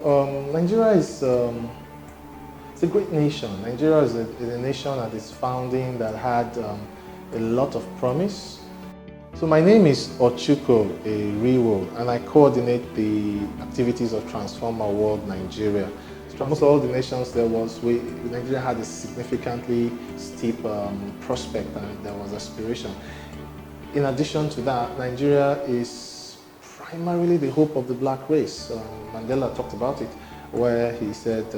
Nigeria is it's a great nation. Nigeria is a nation at its founding that had a lot of promise. So my name is Ochuko Erivwo, and I coordinate the activities of Transform Our World Nigeria. Almost all the nations Nigeria had a significantly steep prospect, and there was aspiration. In addition to that, Nigeria is primarily the hope of the black race. Mandela talked about it, where he said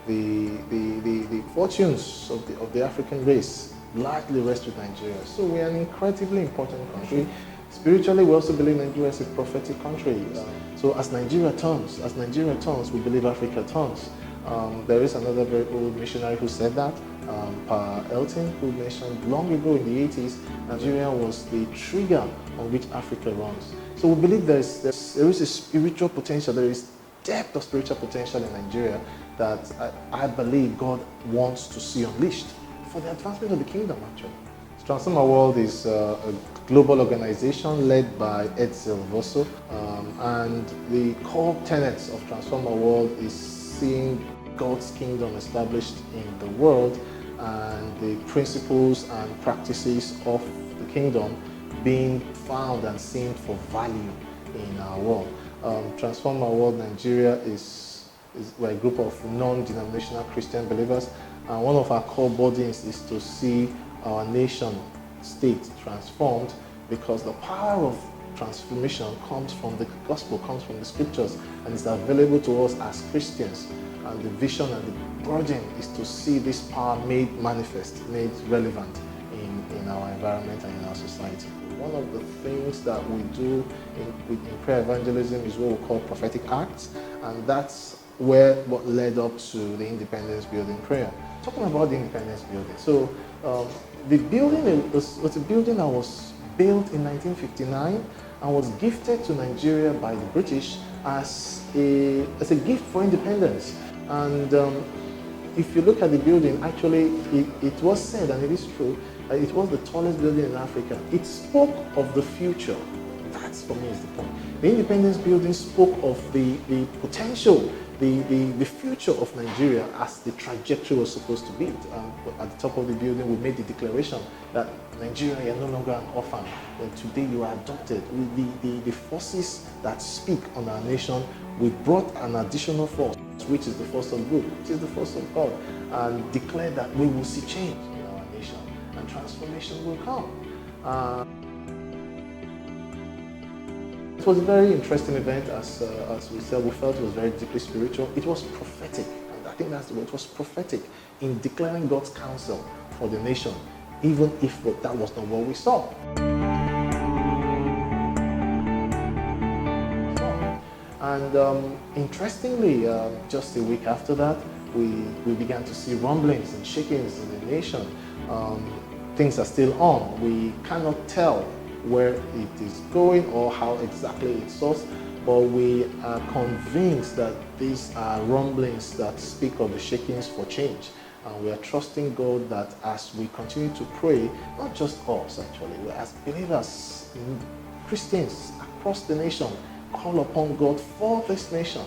the fortunes of the African race largely rest with Nigeria. So we are an incredibly important country. Spiritually, we also believe Nigeria is a prophetic country. So as Nigeria turns, we believe Africa turns. There is another very old missionary who said that, Pa Elton, who mentioned long ago in the 80s, Nigeria was the trigger on which Africa runs. So we believe there is a spiritual potential, there is depth of spiritual potential in Nigeria that I believe God wants to see unleashed for the advancement of the kingdom, actually. Transform Our World is a global organization led by Ed Silvoso, and the core tenets of Transform Our World is seeing God's kingdom established in the world and the principles and practices of the kingdom being found and seen for value in our world. Transform Our World Nigeria we're a group of non-denominational Christian believers, and one of our core bodies is to see our nation state transformed, because the power of transformation comes from the gospel, comes from the scriptures, and is available to us as Christians. And the vision and the burden is to see this power made manifest, made relevant in our environment and in our society. One of the things that we do in prayer evangelism is what we call prophetic acts, and that's what led up to the Independence Building prayer. Talking about the Independence Building, so the building was a building that was built in 1959 and was gifted to Nigeria by the British as a gift for independence. And if you look at the building, actually it was said, and it is true, it was the tallest building in Africa. It spoke of the future. That's, for me, is the point. The Independence Building spoke of the potential, the future of Nigeria as the trajectory was supposed to be. At the top of the building, we made the declaration that Nigeria, you are no longer an orphan. Today you are adopted. With the forces that speak on our nation, we brought an additional force, which is the force of good, which is the force of God, and declared that we will see change in our nation and transformation will come. It was a very interesting event, as we said. We felt it was very deeply spiritual. It was prophetic, and I think that's the word. It was prophetic in declaring God's counsel for the nation, even if that was not what we saw. And interestingly, just a week after that, we began to see rumblings and shakings in the nation. Things are still on. We cannot tell where it is going or how exactly it's sourced, but we are convinced that these are rumblings that speak of the shakings for change. And we are trusting God that as we continue to pray, not just us actually, as believers, Christians across the nation, call upon God for this nation,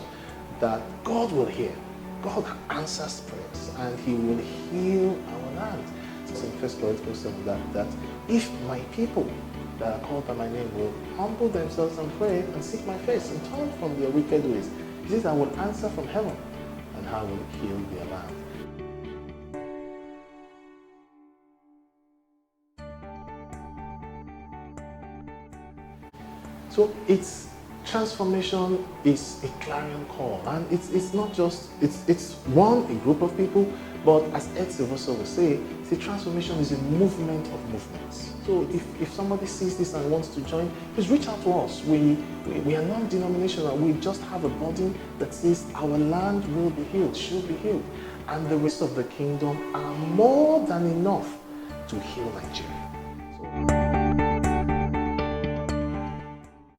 that God will hear. God answers prayers and He will heal our land. It's in 1 Corinthians 7 that if my people that are called by my name will humble themselves and pray and seek my face and turn from their wicked ways, He says, I will answer from heaven and I will heal their land. So transformation is a clarion call, and it's not just it's a group of people, but as Ed Silvoso will say, the transformation is a movement of movements. So if somebody sees this and wants to join, please reach out to us. We are non-denominational. We just have a body that says our land will be healed, should be healed, and the rest of the kingdom are more than enough to heal Nigeria.